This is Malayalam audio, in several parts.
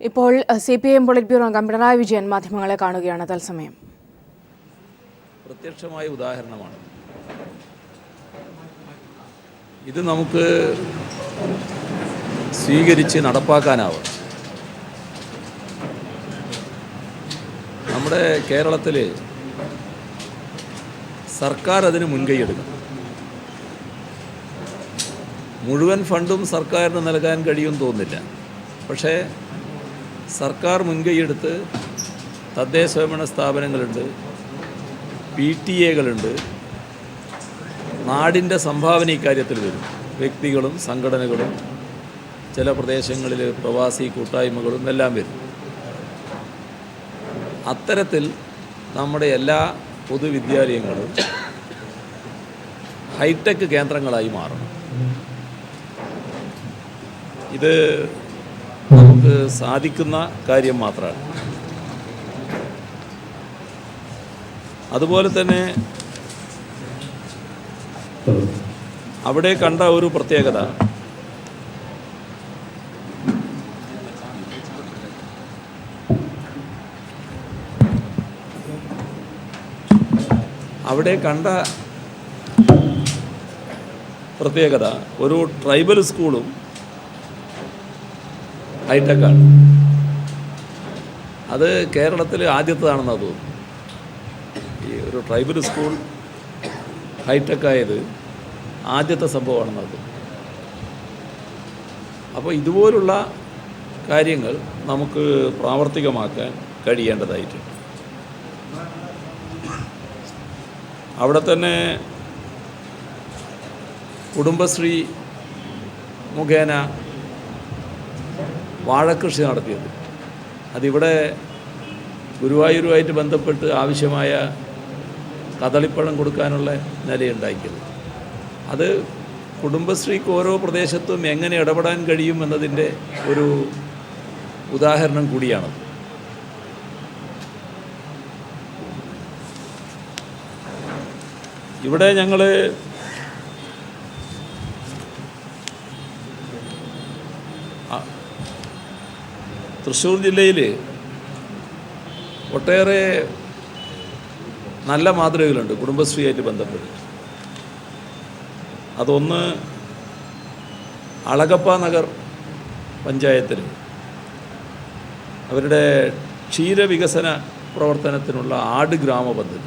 ഇപ്പോൾ CPIM പോളിറ്റ് ബ്യൂറോ അംഗം പിണറായി വിജയൻ മാധ്യമങ്ങളെ കാണുകയാണ് തത്സമയം. പ്രത്യക്ഷമായ ഉദാഹരണമാണ് ഇത്. നമുക്ക് സ്വീകരിച്ച് നടപ്പാക്കാനാവും. നമ്മുടെ കേരളത്തിൽ സർക്കാർ അതിന് മുൻകൈയെടുക്കണം. മുഴുവൻ ഫണ്ടും സർക്കാരിന് നൽകാൻ കഴിയുമെന്ന് തോന്നുന്നില്ല. പക്ഷേ സർക്കാർ മുൻകൈയെടുത്ത് തദ്ദേശ സ്വയംഭരണ സ്ഥാപനങ്ങളുണ്ട്, PTA-കളുണ്ട്. നാടിൻ്റെ സംഭാവന ഇക്കാര്യത്തിൽ വരും. വ്യക്തികളും സംഘടനകളും ചില പ്രദേശങ്ങളിൽ പ്രവാസി കൂട്ടായ്മകളും എല്ലാം വരും. അത്തരത്തിൽ നമ്മുടെ എല്ലാ പൊതുവിദ്യാലയങ്ങളും ഹൈടെക് കേന്ദ്രങ്ങളായി മാറണം. ഇത് നമുക്ക് സാധിക്കുന്ന കാര്യം മാത്രമാണ്. അതുപോലെ തന്നെ അവിടെ കണ്ട ഒരു പ്രത്യേകത, ഒരു ട്രൈബൽ സ്കൂളും ഹൈടെക്കാണ്. അത് കേരളത്തിൽ ആദ്യത്തേതാണെന്നാണ് തോന്നുന്നു. ഈ ഒരു ട്രൈബൽ സ്കൂൾ ഹൈടെക്കായത് ആദ്യത്തെ സംഭവമാണെന്നാണ് തോന്നുന്നു. അപ്പോൾ ഇതുപോലുള്ള കാര്യങ്ങൾ നമുക്ക് പ്രാവർത്തികമാക്കാൻ കഴിയേണ്ടതായിട്ടുണ്ട്. അവിടെ തന്നെ കുടുംബശ്രീ മുഖേന വാഴക്കൃഷി നടത്തിയത്, അതിവിടെ ഗുരുവായൂരുമായിട്ട് ബന്ധപ്പെട്ട് ആവശ്യമായ കദളിപ്പഴം കൊടുക്കാനുള്ള നിലയുണ്ടാക്കിയത്. അത് കുടുംബശ്രീക്ക് ഓരോ പ്രദേശത്തും എങ്ങനെ ഇടപെടാൻ കഴിയും എന്നതിൻ്റെ ഒരു ഉദാഹരണം കൂടിയാണ്. ഇവിടെ ഞങ്ങൾ തൃശ്ശൂർ ജില്ലയിൽ ഒട്ടേറെ നല്ല മാതൃകകളുണ്ട് കുടുംബശ്രീയായിട്ട് ബന്ധപ്പെട്ട്. അതൊന്ന് അളഗപ്പ നഗർ പഞ്ചായത്തിൽ അവരുടെ ക്ഷീരവികസന പ്രവർത്തനത്തിനുള്ള ആട് ഗ്രാമ പദ്ധതി.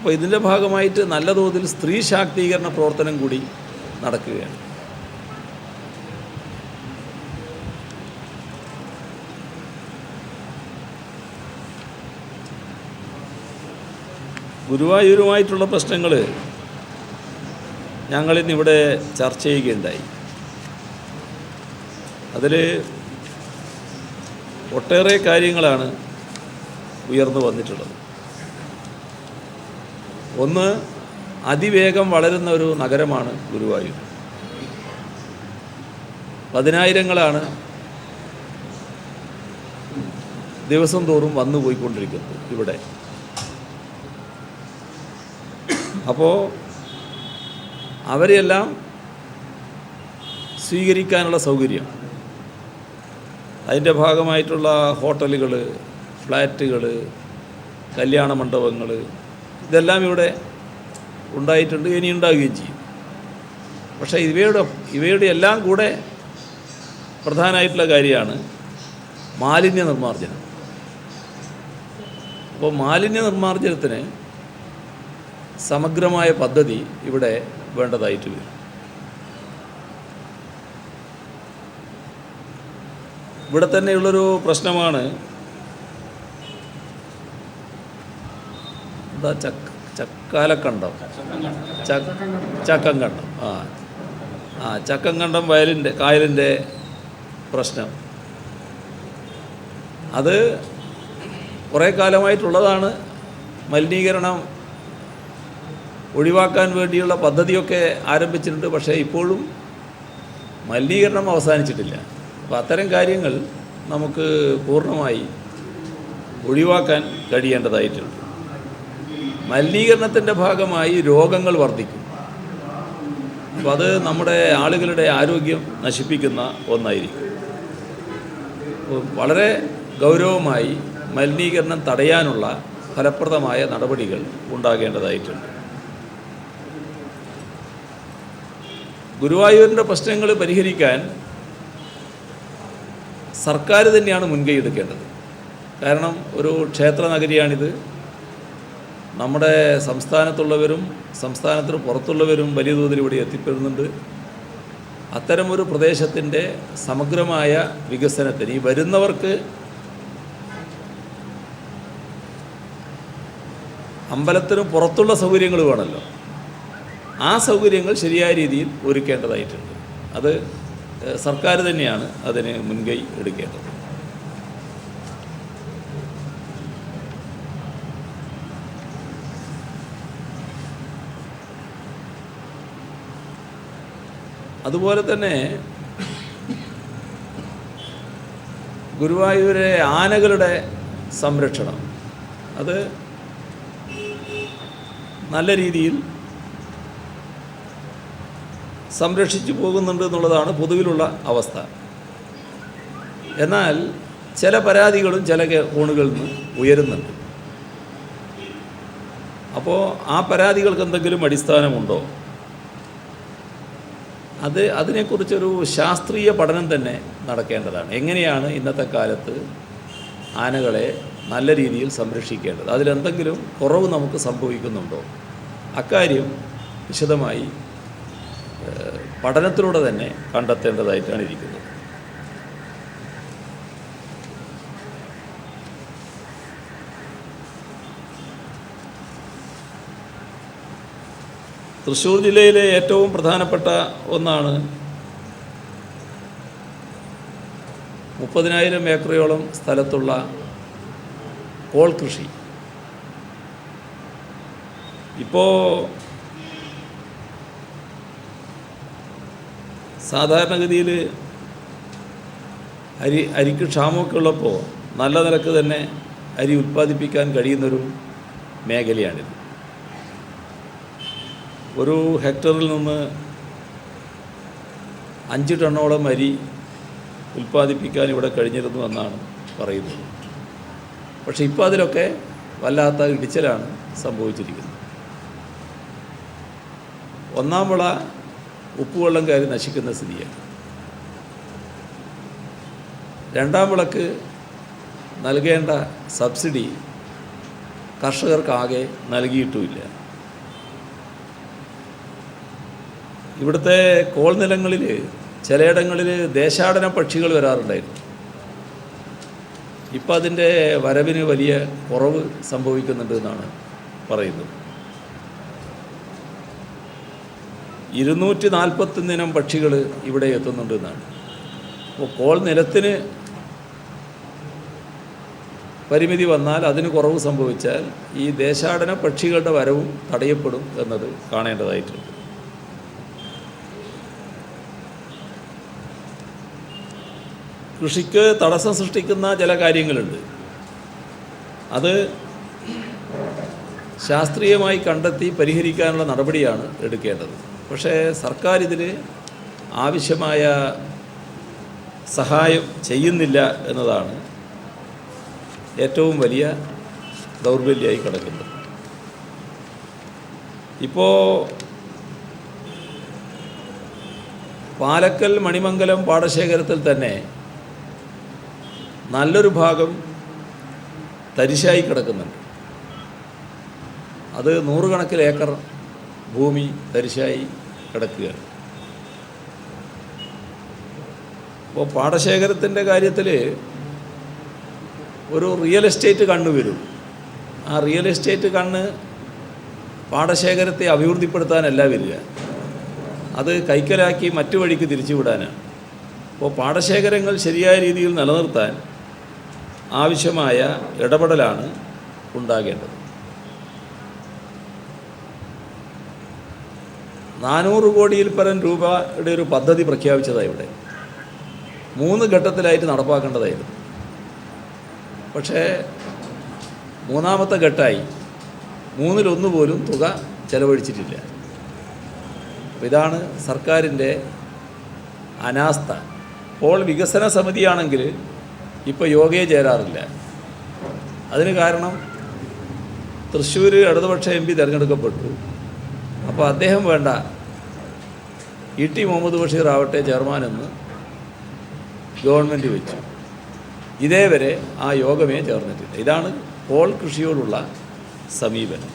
അപ്പോൾ ഇതിൻ്റെ ഭാഗമായിട്ട് നല്ല തോതിൽ സ്ത്രീ ശാക്തീകരണ പ്രവർത്തനം കൂടി നടക്കുകയാണ്. ഗുരുവായൂരുമായിട്ടുള്ള പ്രശ്നങ്ങൾ ഞങ്ങളിന്നിവിടെ ചർച്ച ചെയ്യുകയുണ്ടായി. അതിൽ ഒട്ടേറെ കാര്യങ്ങളാണ് ഉയർന്നു വന്നിട്ടുള്ളത്. ഒന്ന്, അതിവേഗം വളരുന്ന ഒരു നഗരമാണ് ഗുരുവായൂർ. പതിനായിരങ്ങളാണ് ദിവസം തോറും വന്നു പോയിക്കൊണ്ടിരിക്കുന്നത് ഇവിടെ. അപ്പോൾ അവരെല്ലാം സ്വീകരിക്കാനുള്ള സൗകര്യം, അതിൻ്റെ ഭാഗമായിട്ടുള്ള ഹോട്ടലുകൾ, ഫ്ലാറ്റുകൾ, കല്യാണ മണ്ഡപങ്ങൾ, ഇതെല്ലാം ഇവിടെ ഉണ്ടായിട്ടുണ്ട്, ഇനി ഉണ്ടാവുകയും ചെയ്യും. പക്ഷേ ഇവയുടെ എല്ലാം കൂടെ പ്രധാനമായിട്ടുള്ള കാര്യമാണ് മാലിന്യ നിർമ്മാർജ്ജനം. അപ്പോൾ മാലിന്യ നിർമ്മാർജ്ജനത്തിന് സമഗ്രമായ പദ്ധതി ഇവിടെ വേണ്ടതായിട്ട് വരും. ഇവിടെ തന്നെയുള്ളൊരു പ്രശ്നമാണ് എന്താ ചക്കാലക്കണ്ടം, ചക്കങ്കണ്ടം. ചക്കങ്കണ്ടം കായലിൻ്റെ പ്രശ്നം. അത് കുറേ കാലമായിട്ടുള്ളതാണ്. മലിനീകരണം ഒഴിവാക്കാൻ വേണ്ടിയുള്ള പദ്ധതിയൊക്കെ ആരംഭിച്ചിട്ടുണ്ട്. പക്ഷേ ഇപ്പോഴും മലിനീകരണം അവസാനിച്ചിട്ടില്ല. അപ്പോൾ അത്തരം കാര്യങ്ങൾ നമുക്ക് പൂർണ്ണമായി ഒഴിവാക്കാൻ കഴിയേണ്ടതായിട്ടുണ്ട്. മലിനീകരണത്തിൻ്റെ ഭാഗമായി രോഗങ്ങൾ വർദ്ധിക്കും. അപ്പോൾ അത് നമ്മുടെ ആളുകളുടെ ആരോഗ്യം നശിപ്പിക്കുന്ന ഒന്നായിരിക്കും. വളരെ ഗൗരവമായി മലിനീകരണം തടയാനുള്ള ഫലപ്രദമായ നടപടികൾ ഉണ്ടാകേണ്ടതായിട്ടുണ്ട്. ഗുരുവായൂരിൻ്റെ പ്രശ്നങ്ങൾ പരിഹരിക്കാൻ സർക്കാർ തന്നെയാണ് മുൻകൈ എടുക്കേണ്ടത്. കാരണം ഒരു ക്ഷേത്ര നഗരിയാണിത്. നമ്മുടെ സംസ്ഥാനത്തുള്ളവരും സംസ്ഥാനത്തിന് പുറത്തുള്ളവരും വലിയ തോതിൽ ഇവിടെ എത്തിപ്പെടുന്നുണ്ട്. അത്തരമൊരു പ്രദേശത്തിൻ്റെ സമഗ്രമായ വികസനത്തിന് ഈ വരുന്നവർക്ക് അമ്പലത്തിന് പുറത്തുള്ള സൗകര്യങ്ങൾ വേണമല്ലോ. ആ സൗകര്യങ്ങൾ ശരിയായ രീതിയിൽ ഒരുക്കേണ്ടതായിട്ടുണ്ട്. അത് സർക്കാർ തന്നെയാണ് അതിന് മുൻകൈ എടുക്കേണ്ടത്. അതുപോലെ തന്നെ ഗുരുവായൂരെ ആനകളുടെ സംരക്ഷണം അത് നല്ല രീതിയിൽ സംരക്ഷിച്ചു പോകുന്നുണ്ട് എന്നുള്ളതാണ് പൊതുവിലുള്ള അവസ്ഥ. എന്നാൽ ചില പരാതികളും ചില കോണുകളിൽ നിന്ന് ഉയരുന്നുണ്ട്. അപ്പോൾ ആ പരാതികൾക്ക് എന്തെങ്കിലും അടിസ്ഥാനമുണ്ടോ? അതിനെക്കുറിച്ചൊരു ശാസ്ത്രീയ പഠനം തന്നെ നടക്കേണ്ടതാണ്. എങ്ങനെയാണ് ഇന്നത്തെ കാലത്ത് ആനകളെ നല്ല രീതിയിൽ സംരക്ഷിക്കേണ്ടത്? അതിലെന്തെങ്കിലും കുറവ് നമുക്ക് സംഭവിക്കുന്നുണ്ടോ? അക്കാര്യം വിശദമായി പഠനത്തിലൂടെ തന്നെ കണ്ടെത്തേണ്ടതായിട്ടാണ് ഇരിക്കുന്നത്. തൃശ്ശൂർ ജില്ലയിലെ ഏറ്റവും പ്രധാനപ്പെട്ട ഒന്നാണ് 30,000 ഏക്കറോളം സ്ഥലത്തുള്ള കോൾ കൃഷി. ഇപ്പോൾ സാധാരണഗതിയിൽ അരിക്ക് ക്ഷാമമൊക്കെ ഉള്ളപ്പോൾ നല്ല നിലക്ക് തന്നെ അരി ഉൽപ്പാദിപ്പിക്കാൻ കഴിയുന്നൊരു മേഖലയാണിത്. ഒരു ഹെക്ടറിൽ നിന്ന് 5 ടണ്ണോളം അരി ഉൽപ്പാദിപ്പിക്കാൻ ഇവിടെ കഴിഞ്ഞിരുന്നു എന്നാണ് പറയുന്നത്. പക്ഷേ ഇപ്പോൾ അതിലൊക്കെ വല്ലാത്ത ഇടിച്ചിലാണ് സംഭവിച്ചിരിക്കുന്നത്. ഒന്നാം വിള ഉപ്പുവെള്ളം കയറി നശിക്കുന്ന സ്ഥിതിയാണ്. രണ്ടാം വിളക്ക് നൽകേണ്ട സബ്സിഡി കർഷകർക്കാകെ നൽകിയിട്ടുമില്ല. ഇവിടുത്തെ കോൾ നിലങ്ങളിൽ ചിലയിടങ്ങളിൽ ദേശാടന പക്ഷികൾ വരാറുണ്ടായിരുന്നു. ഇപ്പം അതിൻ്റെ വരവിന് വലിയ കുറവ് സംഭവിക്കുന്നുണ്ട് എന്നാണ് പറയുന്നത്. 241 ഇനം പക്ഷികൾ ഇവിടെ എത്തുന്നുണ്ട് എന്നാണ്. അപ്പോൾ കോൾ നിലത്തിന് പരിമിതി വന്നാൽ അതിന് കുറവ് സംഭവിച്ചാൽ ഈ ദേശാടന പക്ഷികളുടെ വരവും തടയപ്പെടും എന്നത് കാണേണ്ടതായിട്ടുണ്ട്. കൃഷിക്ക് തടസ്സം സൃഷ്ടിക്കുന്ന ചില കാര്യങ്ങളുണ്ട്. അത് ശാസ്ത്രീയമായി കണ്ടെത്തി പരിഹരിക്കാനുള്ള നടപടിയാണ് എടുക്കേണ്ടത്. പക്ഷേ സർക്കാർ ഇതിൽ ആവശ്യമായ സഹായം ചെയ്യുന്നില്ല എന്നതാണ് ഏറ്റവും വലിയ ദൗർബല്യമായി കിടക്കുന്നത്. ഇപ്പോൾ പാലക്കൽ മണിമംഗലം പാടശേഖരത്തിൽ തന്നെ നല്ലൊരു ഭാഗം തരിശായി കിടക്കുന്നുണ്ട്. അത് 100 കണക്കിന് ഏക്കർ ഭൂമി തരിശായി കിടക്കുകയാണ്. അപ്പോൾ പാടശേഖരത്തിൻ്റെ കാര്യത്തിൽ ഒരു റിയൽ എസ്റ്റേറ്റ് കണ്ണ് വരും. ആ റിയൽ എസ്റ്റേറ്റ് കണ്ണ് പാടശേഖരത്തെ അഭിവൃദ്ധിപ്പെടുത്താനല്ല വരിക, അത് കൈക്കലാക്കി മറ്റു വഴിക്ക് തിരിച്ചുവിടാനാണ്. അപ്പോൾ പാടശേഖരങ്ങൾ ശരിയായ രീതിയിൽ നിലനിർത്താൻ ആവശ്യമായ ഇടപെടലാണ് ഉണ്ടാകേണ്ടത്. 400 കോടിയിൽ പരം രൂപയുടെ ഒരു പദ്ധതി പ്രഖ്യാപിച്ചതാണ് ഇവിടെ. 3 ഘട്ടത്തിലായിട്ട് നടപ്പാക്കേണ്ടതായിരുന്നു. പക്ഷേ 3ാമത്തെ ഘട്ടമായി 1/3 പോലും തുക ചെലവഴിച്ചിട്ടില്ല. ഇതാണ് സർക്കാരിൻ്റെ അനാസ്ഥ. ഇപ്പോൾ വികസന സമിതിയാണെങ്കിൽ ഇപ്പോൾ യോഗയെ ചേരാറില്ല. അതിന് കാരണം തൃശ്ശൂർ ഇടതുപക്ഷ MP തിരഞ്ഞെടുക്കപ്പെട്ടു. അപ്പോൾ അദ്ദേഹം വേണ്ട, ET മുഹമ്മദ് ബഷീർ ആവട്ടെ ചെയർമാനെന്ന് ഗവൺമെൻറ് വെച്ചു. ഇതേവരെ ആ യോഗമേ ചേർന്നിട്ടില്ല. ഇതാണ് പോൾ കൃഷിയോടുള്ള സമീപനം.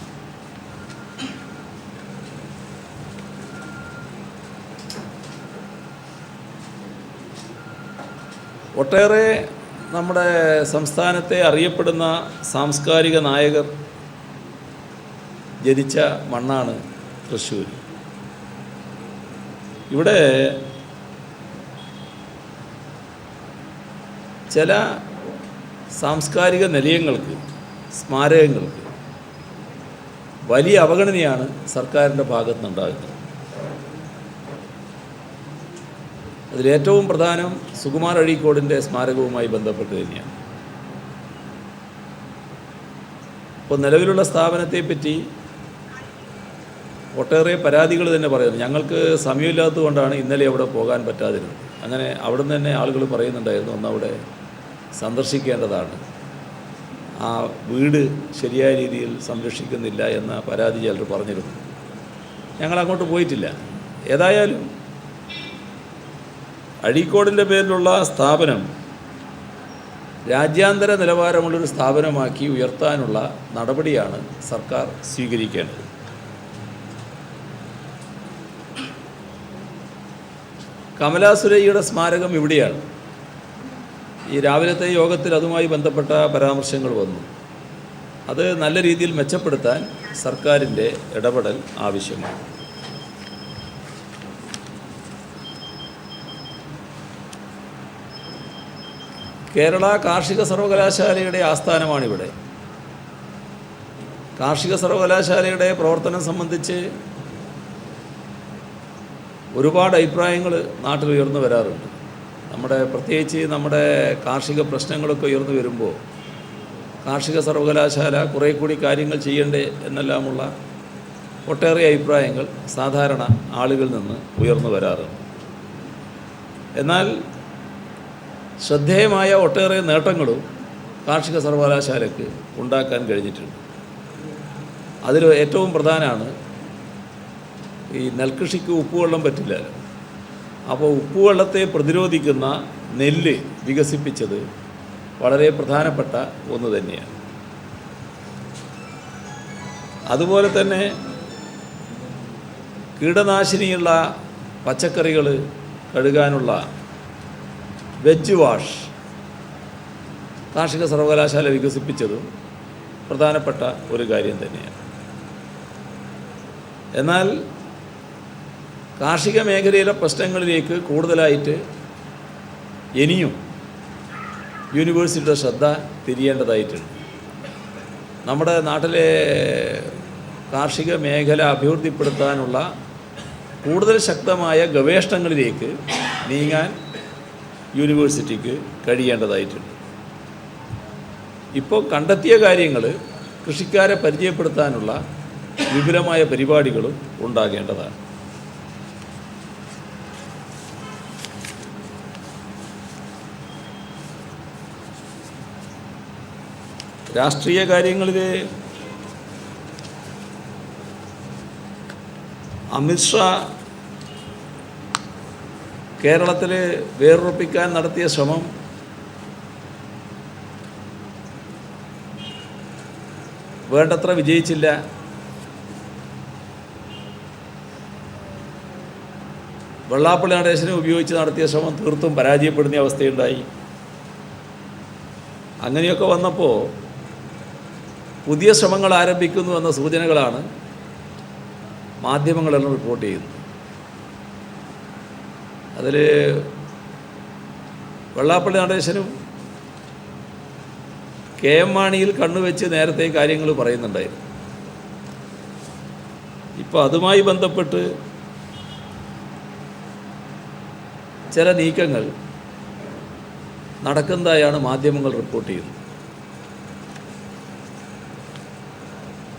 ഒട്ടേറെ നമ്മുടെ സംസ്ഥാനത്തെ അറിയപ്പെടുന്ന സാംസ്കാരിക നായകർ ജനിച്ച മണ്ണാണ് തൃശ്ശൂർ. ഇവിടെ ചില സാംസ്കാരിക നിലയങ്ങൾക്ക്, സ്മാരകങ്ങൾക്ക് വലിയ അവഗണനയാണ് സർക്കാരിൻ്റെ ഭാഗത്തു നിന്നുണ്ടാകുന്നത്. അതിലേറ്റവും പ്രധാനം സുകുമാർ അഴീക്കോടിൻ്റെ സ്മാരകവുമായി ബന്ധപ്പെട്ട് തന്നെയാണ്. ഇപ്പോൾ നിലവിലുള്ള സ്ഥാപനത്തെപ്പറ്റി ഒട്ടേറെ പരാതികൾ തന്നെ പറയുന്നു. ഞങ്ങൾക്ക് സമയമില്ലാത്തത് കൊണ്ടാണ് ഇന്നലെ അവിടെ പോകാൻ പറ്റാതിരുന്നത്. അങ്ങനെ അവിടെ നിന്ന് തന്നെ ആളുകൾ പറയുന്നുണ്ടായിരുന്നു, ഒന്നവിടെ സന്ദർശിക്കേണ്ടതാണ്, ആ വീട് ശരിയായ രീതിയിൽ സംരക്ഷിക്കുന്നില്ല എന്ന പരാതി ചിലർ പറഞ്ഞിരുന്നു. ഞങ്ങളങ്ങോട്ട് പോയിട്ടില്ല. ഏതായാലും അഴീക്കോടിൻ്റെ പേരിലുള്ള സ്ഥാപനം രാജ്യാന്തര നിലവാരമുള്ളൊരു സ്ഥാപനമാക്കി ഉയർത്താനുള്ള നടപടിയാണ് സർക്കാർ സ്വീകരിക്കേണ്ടത്. കമലാ സുരയ്യയുടെ സ്മാരകം ഇവിടെയാണ്. ഈ രാവിലത്തെ യോഗത്തിൽ അതുമായി ബന്ധപ്പെട്ട പരാമർശങ്ങൾ വന്നു. അത് നല്ല രീതിയിൽ മെച്ചപ്പെടുത്താൻ സർക്കാരിൻ്റെ ഇടപെടൽ ആവശ്യമാണ്. കേരള കാർഷിക സർവകലാശാലയുടെ ആസ്ഥാനമാണിവിടെ. കാർഷിക സർവകലാശാലയുടെ പ്രവർത്തനം സംബന്ധിച്ച് ഒരുപാട് അഭിപ്രായങ്ങൾ നാട്ടിൽ ഉയർന്നു വരാറുണ്ട്. പ്രത്യേകിച്ച് നമ്മുടെ കാർഷിക പ്രശ്നങ്ങളൊക്കെ ഉയർന്നു വരുമ്പോൾ കാർഷിക സർവകലാശാല കുറേ കൂടി കാര്യങ്ങൾ ചെയ്യണ്ടേ എന്നെല്ലാമുള്ള ഒട്ടേറെ അഭിപ്രായങ്ങൾ സാധാരണ ആളുകളിൽ നിന്ന് ഉയർന്നു വരാറുണ്ട്. എന്നാൽ ശ്രദ്ധേയമായ ഒട്ടേറെ നേട്ടങ്ങളും കാർഷിക സർവകലാശാലയ്ക്ക് ഉണ്ടാക്കാൻ കഴിഞ്ഞിട്ടുണ്ട്. അതിൽ ഏറ്റവും പ്രധാനമാണ് ഈ നെൽകൃഷിക്ക് ഉപ്പുവെള്ളം പറ്റില്ലല്ലോ. അപ്പോൾ ഉപ്പുവെള്ളത്തെ പ്രതിരോധിക്കുന്ന നെല്ല് വികസിപ്പിച്ചത് വളരെ പ്രധാനപ്പെട്ട ഒന്ന് തന്നെയാണ്. അതുപോലെ തന്നെ കീടനാശിനിയുള്ള പച്ചക്കറികൾ കഴുകാനുള്ള വെജ് വാഷ് കാർഷിക സർവകലാശാല വികസിപ്പിച്ചതും പ്രധാനപ്പെട്ട ഒരു കാര്യം തന്നെയാണ്. എന്നാൽ കാർഷിക മേഖലയിലെ പ്രശ്നങ്ങളിലേക്ക് കൂടുതലായിട്ട് ഇനിയും യൂണിവേഴ്സിറ്റിയുടെ ശ്രദ്ധ തിരിയേണ്ടതായിട്ടുണ്ട്. നമ്മുടെ നാട്ടിലെ കാർഷിക മേഖല അഭിവൃദ്ധിപ്പെടുത്താനുള്ള കൂടുതൽ ശക്തമായ ഗവേഷണങ്ങളിലേക്ക് നീങ്ങാൻ യൂണിവേഴ്സിറ്റിക്ക് കഴിയേണ്ടതായിട്ടുണ്ട്. ഇപ്പോൾ കണ്ടെത്തിയ കാര്യങ്ങൾ കൃഷിക്കാരെ പരിചയപ്പെടുത്താനുള്ള വിപുലമായ പരിപാടികളും ഉണ്ടാകേണ്ടതാണ്. രാഷ്ട്രീയ കാര്യങ്ങളിൽ അമിത്ഷാ കേരളത്തിൽ വേറുറപ്പിക്കാൻ നടത്തിയ ശ്രമം വേണ്ടത്ര വിജയിച്ചില്ല. വെള്ളാപ്പള്ളി നടേശനെ ഉപയോഗിച്ച് നടത്തിയ ശ്രമം തീർത്തും പരാജയപ്പെടുന്ന അവസ്ഥയുണ്ടായി. അങ്ങനെയൊക്കെ വന്നപ്പോൾ പുതിയ ശ്രമങ്ങൾ ആരംഭിക്കുന്നു എന്ന സൂചനകളാണ് മാധ്യമങ്ങളെല്ലാം റിപ്പോർട്ട് ചെയ്യുന്നത്. അതിൽ വെള്ളാപ്പള്ളി നടേശനും KM മാണിയിൽ കണ്ണുവെച്ച് നേരത്തെ കാര്യങ്ങൾ പറയുന്നുണ്ടായിരുന്നു. ഇപ്പോൾ അതുമായി ബന്ധപ്പെട്ട് ചില നീക്കങ്ങൾ നടക്കുന്നതായാണ് മാധ്യമങ്ങൾ റിപ്പോർട്ട് ചെയ്യുന്നത്.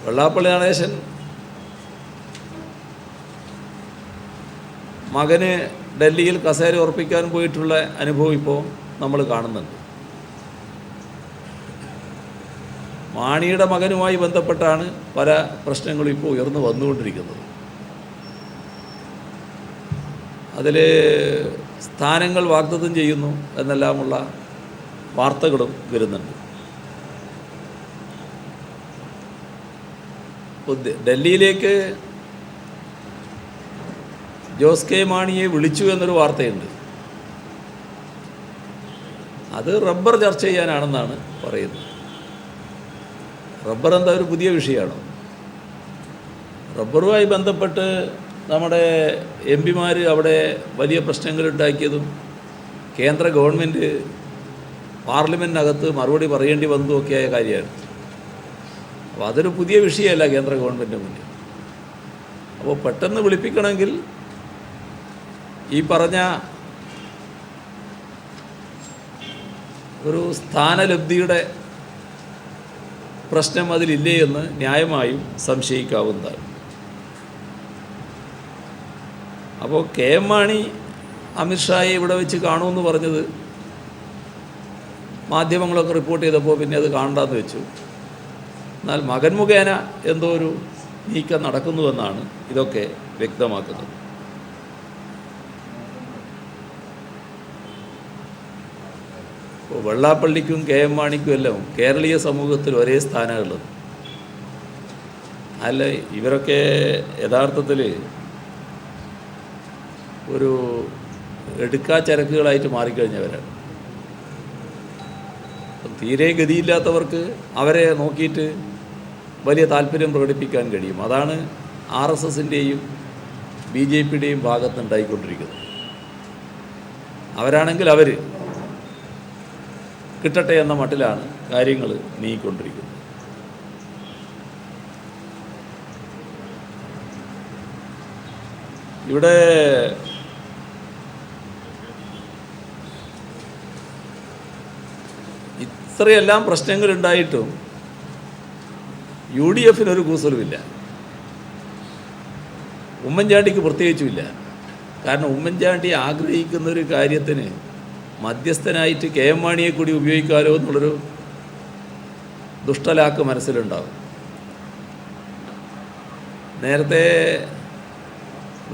വെള്ളാപ്പള്ളി നടേശൻ മകന് ഡൽഹിയിൽ കസേര ഉറപ്പിക്കാൻ പോയിട്ടുള്ള അനുഭവം ഇപ്പോൾ നമ്മൾ കാണുന്നുണ്ട്. മാണിയുടെ മകനുമായി ബന്ധപ്പെട്ടാണ് പല പ്രശ്നങ്ങളും ഇപ്പോൾ ഉയർന്നു വന്നുകൊണ്ടിരിക്കുന്നത്. അതിൽ സ്ഥാനങ്ങൾ വാഗ്ദത്തം ചെയ്യുന്നു എന്നെല്ലാമുള്ള വാർത്തകളും വരുന്നുണ്ട്. ഡൽഹിയിലേക്ക് ജോസ് കെ മാണിയെ വിളിച്ചു എന്നൊരു വാർത്തയുണ്ട്. അത് റബ്ബർ ചർച്ച ചെയ്യാനാണെന്നാണ് പറയുന്നത്. റബ്ബർ എന്താ ഒരു പുതിയ വിഷയമാണോ? റബ്ബറുമായി ബന്ധപ്പെട്ട് നമ്മുടെ എം പിമാർ അവിടെ വലിയ പ്രശ്നങ്ങളുണ്ടാക്കിയതും കേന്ദ്ര ഗവൺമെൻറ് പാർലമെൻറ്റിനകത്ത് മറുപടി പറയേണ്ടി വന്നതുമൊക്കെയായ കാര്യമാണ്. അപ്പോൾ അതൊരു പുതിയ വിഷയമല്ല കേന്ദ്ര ഗവൺമെൻറ് മുന്നിൽ. അപ്പോൾ പെട്ടെന്ന് വിളിപ്പിക്കണമെങ്കിൽ ഈ പറഞ്ഞ ഒരു സ്ഥാനലബ്ധിയുടെ പ്രശ്നം അതിലില്ലേ എന്ന് ന്യായമായും സംശയിക്കാവുന്നതാണ്. അപ്പോൾ കെ എം മാണി അമിത്ഷായെ ഇവിടെ വെച്ച് കാണുമെന്ന് പറഞ്ഞത് മാധ്യമങ്ങളൊക്കെ റിപ്പോർട്ട് ചെയ്തപ്പോൾ പിന്നെ അത് കാണണ്ടെന്ന് വെച്ചു. എന്നാൽ മകൻ മുഖേന എന്തോ ഒരു നീക്കം നടക്കുന്നുവെന്നാണ് ഇതൊക്കെ വ്യക്തമാക്കുന്നത്. ഇപ്പോൾ വെള്ളാപ്പള്ളിക്കും കെ എം മാണിക്കും എല്ലാം കേരളീയ സമൂഹത്തിൽ ഒരേ സ്ഥാനമുള്ളത്. അല്ല, ഇവരൊക്കെ യഥാർത്ഥത്തിൽ ഒരു എടുക്കാച്ചരക്കുകളായിട്ട് മാറിക്കഴിഞ്ഞവരാണ്. തീരെ ഗതിയില്ലാത്തവർക്ക് അവരെ നോക്കിയിട്ട് വലിയ താല്പര്യം പ്രകടിപ്പിക്കാൻ കഴിയും. അതാണ് RSSൻ്റെയും BJPയുടെയും ഭാഗത്തുണ്ടായിക്കൊണ്ടിരിക്കുന്നത്. അവരാണെങ്കിൽ അവർ കിട്ടട്ടെ എന്ന മട്ടിലാണ് കാര്യങ്ങൾ നീങ്ങിക്കൊണ്ടിരിക്കുന്നത്. ഇവിടെ ഇത്രയെല്ലാം പ്രശ്നങ്ങളുണ്ടായിട്ടും UDFനൊരു കൂസലുമില്ല, ഉമ്മൻചാണ്ടിക്ക് പ്രത്യേകിച്ചുമില്ല. കാരണം ഉമ്മൻചാണ്ടി ആഗ്രഹിക്കുന്ന ഒരു കാര്യത്തിന് മധ്യസ്ഥനായിട്ട് കെ എം മാണിയെ കൂടി ഉപയോഗിക്കാമല്ലോ എന്നുള്ളൊരു ദുഷ്ടലാക്ക് മനസ്സിലുണ്ടാവും. നേരത്തെ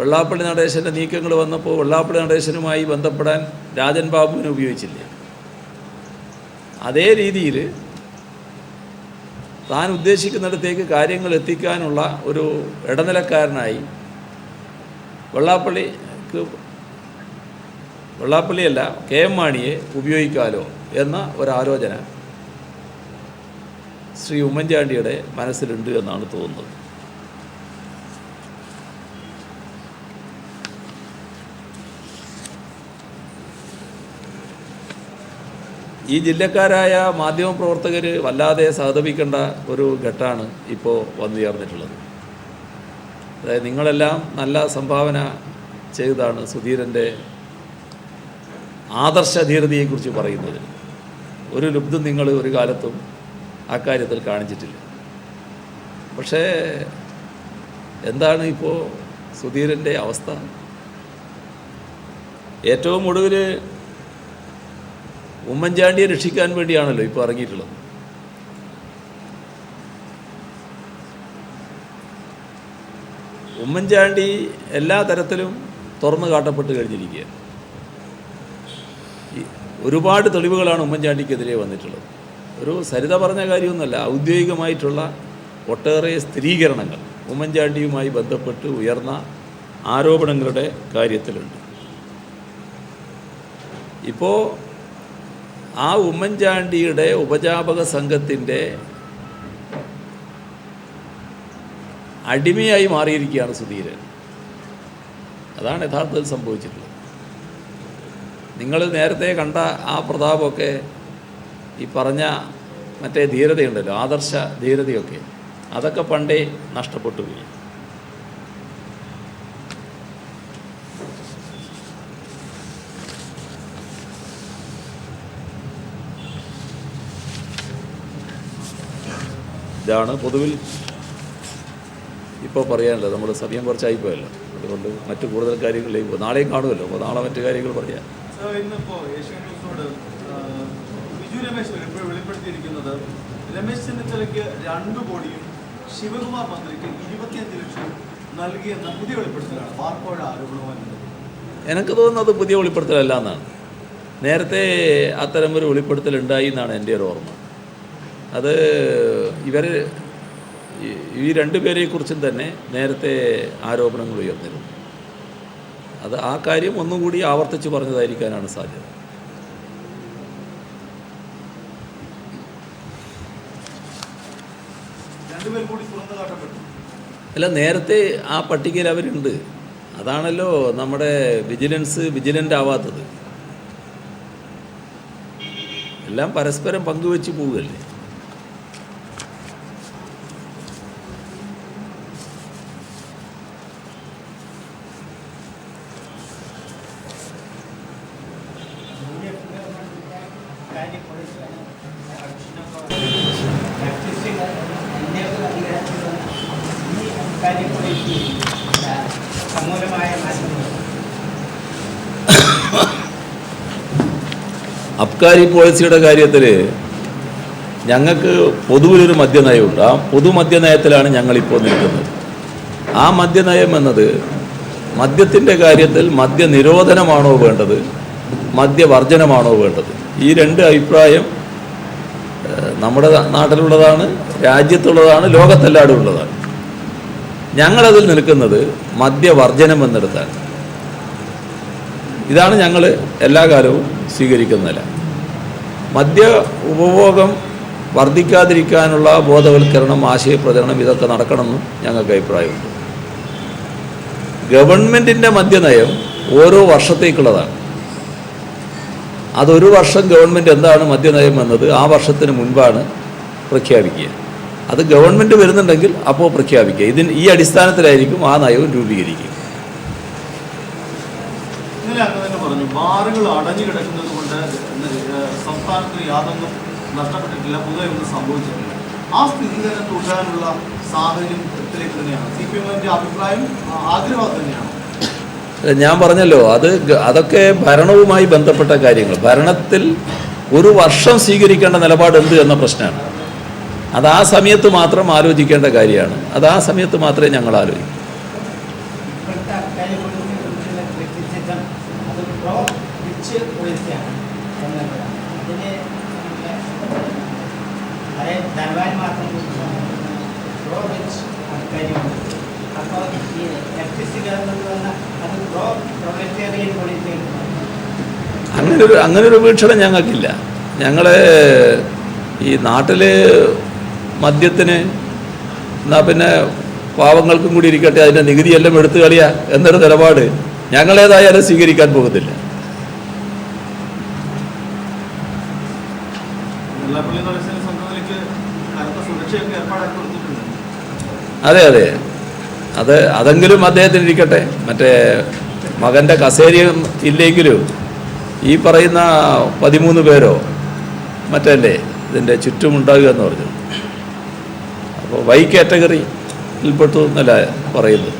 വെള്ളാപ്പള്ളി നടേശൻ്റെ നീക്കങ്ങൾ വന്നപ്പോൾ വെള്ളാപ്പള്ളി നടേശനുമായി ബന്ധപ്പെടാൻ രാജൻ ബാബുവിനെ ഉപയോഗിച്ചില്ല. അതേ രീതിയിൽ താൻ ഉദ്ദേശിക്കുന്നിടത്തേക്ക് കാര്യങ്ങൾ എത്തിക്കാനുള്ള ഒരു ഇടനിലക്കാരനായി വെള്ളാപ്പള്ളിയല്ല കെ എം മാണിയെ ഉപയോഗിക്കാമല്ലോ എന്ന ഒരാലോചന ശ്രീ ഉമ്മൻചാണ്ടിയുടെ മനസ്സിലുണ്ട് എന്നാണ് തോന്നുന്നത്. ഈ ജില്ലക്കാരായ മാധ്യമപ്രവർത്തകർ വല്ലാതെ സഹതപിക്കേണ്ട ഒരു ഘട്ടമാണ് ഇപ്പോൾ വന്നു ചേർന്നിട്ടുള്ളത്. അതായത് നിങ്ങളെല്ലാം നല്ല സംഭാവന ചെയ്തതാണ് സുധീരൻ്റെ ആദർശധീരതയെക്കുറിച്ച് പറയുന്നത്. ഒരു ലുബ്ധം നിങ്ങൾ ഒരു കാലത്തും അക്കാര്യത്തിൽ കാണിച്ചിട്ടില്ല. പക്ഷേ എന്താണ് ഇപ്പോൾ സുധീരൻ്റെ അവസ്ഥ? ഏറ്റവും ഒടുവിൽ ഉമ്മൻചാണ്ടിയെ രക്ഷിക്കാൻ വേണ്ടിയാണല്ലോ ഇപ്പോൾ ഇറങ്ങിയിട്ടുള്ളത്. ഉമ്മൻചാണ്ടി എല്ലാ തരത്തിലും തുറന്നു കാട്ടപ്പെട്ട് കഴിഞ്ഞിരിക്കുകയാണ്. ഒരുപാട് തെളിവുകളാണ് ഉമ്മൻചാണ്ടിക്കെതിരെ വന്നിട്ടുള്ളത്. ഒരു സരിത പറഞ്ഞ കാര്യമൊന്നുമല്ല, ഔദ്യോഗികമായിട്ടുള്ള ഒട്ടേറെ സ്ഥിരീകരണങ്ങൾ ഉമ്മൻചാണ്ടിയുമായി ബന്ധപ്പെട്ട് ഉയർന്ന ആരോപണങ്ങളുടെ കാര്യത്തിലുണ്ട്. ഇപ്പോൾ ആ ഉമ്മൻചാണ്ടിയുടെ ഉപജാപക സംഘത്തിൻ്റെ അടിമയായി മാറിയിരിക്കുകയാണ് സുധീരൻ. അതാണ് യഥാർത്ഥത്തിൽ സംഭവിച്ചിട്ടുള്ളത്. നിങ്ങൾ നേരത്തെ കണ്ട ആ പ്രതാപമൊക്കെ ഈ പറഞ്ഞ മറ്റേ ധീരതയുണ്ടല്ലോ, ആദർശ ധീരതയൊക്കെ, അതൊക്കെ പണ്ടേ നഷ്ടപ്പെട്ടു പോയി. ഇതാണ് പൊതുവിൽ ഇപ്പോൾ പറയാനുള്ളത്. നമ്മുടെ സമയം കുറച്ചായിപ്പോയല്ലോ, അത് അതുകൊണ്ട് മറ്റു കൂടുതൽ കാര്യങ്ങളിലേക്ക് പോകും. നാളെയും കാണുമല്ലോ, അപ്പോൾ നാളെ മറ്റു കാര്യങ്ങൾ പറയാം. ഇന്നിപ്പോൾ ഏഷ്യൻ ന്യൂസിനോട് ബിജു രമേശ് വെളിപ്പെടുത്തിയിരിക്കുന്നത് രമേശ് ചെന്നിത്തലയ്ക്ക് 2 കോടിയും ശിവകുമാർ മന്ത്രിക്ക് 25 ലക്ഷം നൽകിയെന്ന പുതിയ വെളിപ്പെടുത്തലാണ് വാർക്കോഴ ആരോപണവുമായി. എനിക്ക് തോന്നുന്നത് പുതിയ വെളിപ്പെടുത്തലല്ല എന്നാണ്. നേരത്തെ അത്തരമൊരു വെളിപ്പെടുത്തൽ ഉണ്ടായി എന്നാണ് എൻ്റെ ഒരു ഓർമ്മ. അത് ഈ 2 പേരെക്കുറിച്ചും തന്നെ നേരത്തെ ആരോപണങ്ങൾ ഉയർന്നിരുന്നു. അത് ആ കാര്യം ഒന്നുകൂടി ആവർത്തിച്ച് പറഞ്ഞതായിരിക്കാനാണ് സാധ്യത. അല്ല, നേരത്തെ ആ പട്ടികയിൽ അവരുണ്ട്. അതാണല്ലോ നമ്മുടെ വിജിലൻ്റ് ആവാത്തത്. എല്ലാം പരസ്പരം പങ്കുവെച്ച് പോവുകയല്ലേ. അബ്കാരി പോളിസിയുടെ കാര്യത്തിൽ ഞങ്ങൾക്ക് പൊതുവിലൊരു മദ്യനയമുണ്ട്. ആ പൊതുമദ്യനയത്തിലാണ് ഞങ്ങളിപ്പോൾ നിൽക്കുന്നത്. ആ മദ്യനയം എന്നത് മദ്യത്തിൻ്റെ കാര്യത്തിൽ മദ്യനിരോധനമാണോ വേണ്ടത്, മദ്യവർജനമാണോ വേണ്ടത്, ഈ 2 അഭിപ്രായം നമ്മുടെ നാട്ടിലുള്ളതാണ്, രാജ്യത്തുള്ളതാണ്, ലോകത്തെല്ലാടും ഉള്ളതാണ്. ഞങ്ങളതിൽ നിൽക്കുന്നത് മദ്യവർജനം എന്നിടത്താണ്. ഇതാണ് ഞങ്ങൾ എല്ലാ കാലവും സ്വീകരിക്കുന്ന നില. മദ്യ ഉപഭോഗം വർദ്ധിക്കാതിരിക്കാനുള്ള ബോധവൽക്കരണം, ആശയപ്രചരണം ഇതൊക്കെ നടക്കണമെന്നും ഞങ്ങൾക്ക് അഭിപ്രായമുണ്ട്. ഗവൺമെൻറ്റിൻ്റെ മദ്യനയം ഓരോ വർഷത്തേക്കുള്ളതാണ്. അതൊരു വർഷം ഗവൺമെൻറ് എന്താണ് മദ്യനയം എന്നത് ആ വർഷത്തിന് മുൻപാണ് പ്രഖ്യാപിക്കുക. അത് ഗവൺമെൻറ് വരുന്നുണ്ടെങ്കിൽ അപ്പോൾ പ്രഖ്യാപിക്കുക. ഈ അടിസ്ഥാനത്തിലായിരിക്കും ആ നയവും രൂപീകരിക്കുക. ബാറുകൾ അടഞ്ഞു കിടക്കുന്നത് കൊണ്ട് സംസ്ഥാനത്തിന് യാതൊന്നും നഷ്ടപ്പെട്ടിട്ടില്ല, പുതിയ ഒന്നും സംഭവിച്ചിട്ടില്ല. ആ സ്ഥിതി തന്നെ തുടരാനുള്ള സാഹചര്യത്തിലേക്ക് തന്നെയാണ് CPM-ന്റെ അഭിപ്രായം, ആഗ്രഹം തന്നെയാണ്. ഞാൻ പറഞ്ഞല്ലോ, അതൊക്കെ ഭരണവുമായി ബന്ധപ്പെട്ട കാര്യങ്ങൾ. ഭരണത്തിൽ ഒരു വർഷം സ്വീകരിക്കേണ്ട നിലപാട് എന്ത് എന്ന പ്രശ്നമാണ്. അത് ആ സമയത്ത് മാത്രം ആലോചിക്കേണ്ട കാര്യമാണ്. അത് ആ സമയത്ത് മാത്രമേ ഞങ്ങൾ ആലോചിക്കൂ. അങ്ങനൊരു വീക്ഷണം ഞങ്ങൾക്കില്ല. ഞങ്ങൾ ഈ നാട്ടിൽ മദ്യത്തിന് എന്നാൽ പിന്നെ പാവങ്ങൾക്കും കൂടി ഇരിക്കട്ടെ, അതിൻ്റെ നികുതിയെല്ലാം എടുത്തു കളിയാ എന്നൊരു നിലപാട് ഞങ്ങളേതായാലും സ്വീകരിക്കാൻ പോകുന്നില്ല. അതെ, അതെങ്കിലും അദ്ദേഹത്തിന് ഇരിക്കട്ടെ. മറ്റേ മകൻ്റെ കസേരയും ഇല്ലെങ്കിലും ഈ പറയുന്ന 13 പേരോ മറ്റല്ലേ ഇതിൻ്റെ ചുറ്റുമുണ്ടാകുക എന്ന് പറഞ്ഞു. അപ്പോൾ വൈ കാറ്റഗറിയിൽപ്പെട്ടു എന്നല്ല പറയുന്നത്.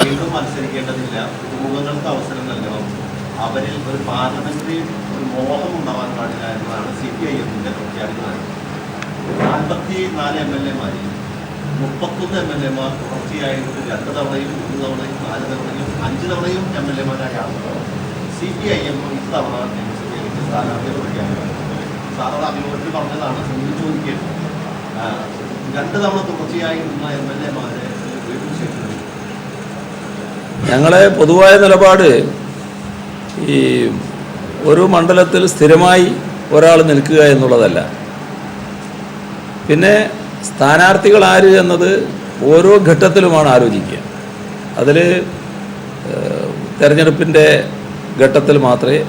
വീണ്ടും മത്സരിക്കേണ്ടതില്ല, യുവങ്ങൾക്ക് അവസരം നൽകണം, അവരിൽ ഒരു പാർലമെന്ററി ഒരു മോഹം ഉണ്ടാവാൻ പാടില്ല എന്നതാണ് CPIM-ന്റെ പ്രഖ്യാപിക്കുന്നത്. 44 MLA-മാരിൽ 31 MLA-മാർ തുടർച്ചയായിട്ട് 2 തവണയും 3 തവണയും 4 തവണയും 5 തവണയും MLA-മാരായാണ്. CPIM ഇത്തവണ നിയമസഭയിലേക്ക് സ്ഥാനാർത്ഥികൾ പ്രഖ്യാപിക്കുന്നത്. സാധാരണ അഭിമുഖത്തിൽ പറഞ്ഞതാണ്, ചോദിക്കുന്നത് 2 തവണ തുടർച്ചയായി നിന്ന MLA-മാരെ ഉപയോഗിച്ചിട്ടുണ്ട്. ഞങ്ങളെ പൊതുവായ നിലപാട് ഈ ഒരു മണ്ഡലത്തിൽ സ്ഥിരമായി ഒരാൾ നിൽക്കുക എന്നുള്ളതല്ല. പിന്നെ സ്ഥാനാർത്ഥികൾ ആര് എന്നത് ഓരോ ഘട്ടത്തിലുമാണ് ആലോചിക്കുക. അതിൽ തെരഞ്ഞെടുപ്പിൻ്റെ ഘട്ടത്തിൽ മാത്രമേ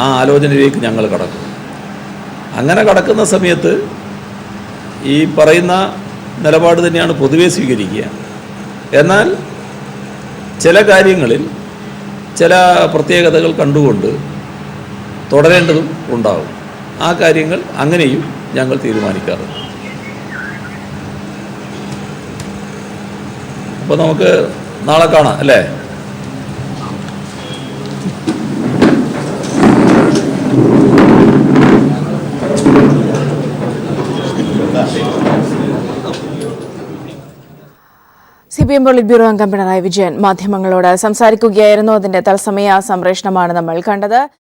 ആ ആലോചനയിലേക്ക് ഞങ്ങൾ കടക്കൂ. അങ്ങനെ കടക്കുന്ന സമയത്ത് ഈ പറയുന്ന നിലപാട് തന്നെയാണ് പൊതുവെ സ്വീകരിക്കുക. എന്നാൽ ചില കാര്യങ്ങളിൽ ചില പ്രത്യേകതകൾ കണ്ടുകൊണ്ട് തുടരേണ്ടതും ഉണ്ടാകും. ആ കാര്യങ്ങൾ അങ്ങനെയും ഞങ്ങൾ തീരുമാനിക്കാറുണ്ട്. അപ്പോൾ നമുക്ക് നാളെ കാണാം അല്ലേ? CPM പോളിറ്റ് ബ്യൂറോ അംഗം പിണറായി വിജയൻ മാധ്യമങ്ങളോട് സംസാരിക്കുകയായിരുന്നു. അതിന്റെ തത്സമയ സംപ്രേഷണമാണ് നമ്മൾ കണ്ടത്.